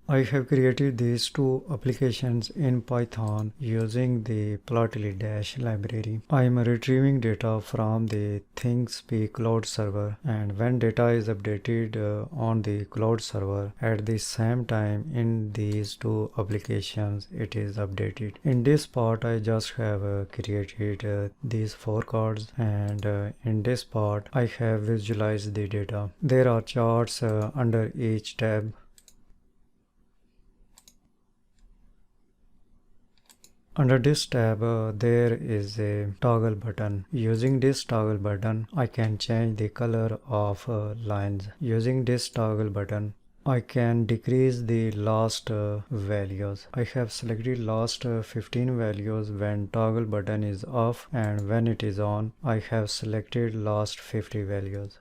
I have created these two applications in Python using the Plotly Dash library. I am retrieving data from the ThingSpeak cloud server, and when data is updated on the cloud server, at the same time in these two applications it is updated. In this part I just have created these four cards, and in this part I have visualized the data. There are charts under each tab. Under this tab, there is a toggle button. Using this toggle button, I can change the color of lines. Using this toggle button, I can decrease the last values. I have selected last 15 values when toggle button is off, and when it is on, I have selected last 50 values.